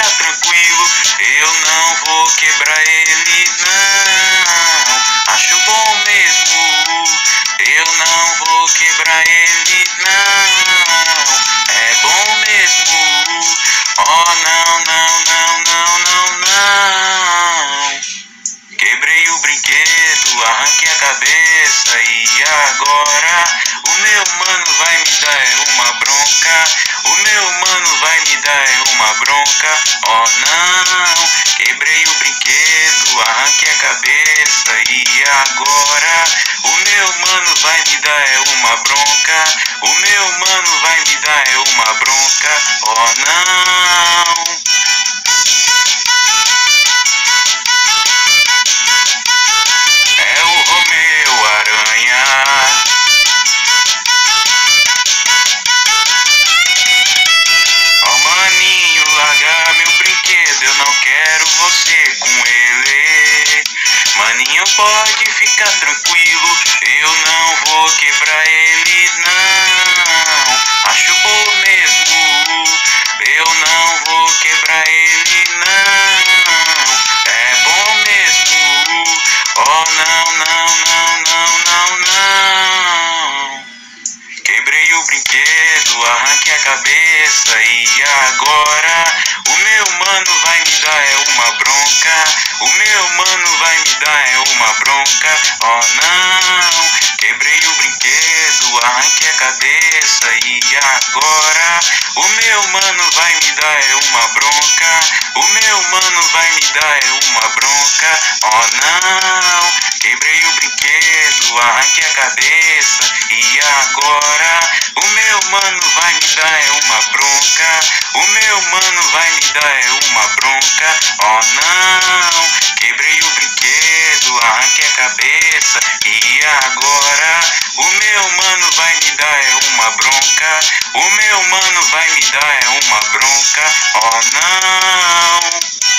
ficar tranquilo, eu não vou quebrar ele não. Acho bom mesmo, eu não vou quebrar ele não. É bom mesmo, oh não, não, não, não, não, não. Quebrei o brinquedo, arranquei a cabeça e agora o meu mano vai me dar uma bronca. O meu mano vai me dar uma bronca. Oh não, quebrei o brinquedo, arranquei a cabeça e agora o meu mano vai me dar uma bronca. O meu mano vai me dar uma bronca. Oh não. É o Romeu Aranha. Ó maninho, larga meu brinquedo, eu não quero você com ele. Maninho, pode ficar tranquilo, eu não vou quebrar ele não. Acho bom mesmo, eu não vou quebrar ele não. É bom mesmo, oh não, não, não, não, não, não. Quebrei o brinquedo, arranquei a cabeça e agora o meu mano vai me dar uma bronca. O meu mano vai me dar uma bronca. Oh não, quebrei o brinquedo, arranquei a cabeça e agora o meu mano vai me dar uma bronca. O meu mano vai me dar uma bronca. Oh não, quebrei o brinquedo, arranquei a cabeça e agora o meu mano vai me dar uma bronca. O meu mano vai me dar uma bronca. Oh não, quebrei o brinquedo, arranquei a cabeça e agora o meu mano vai me dar uma bronca. O meu mano vai me dar uma bronca. Oh não.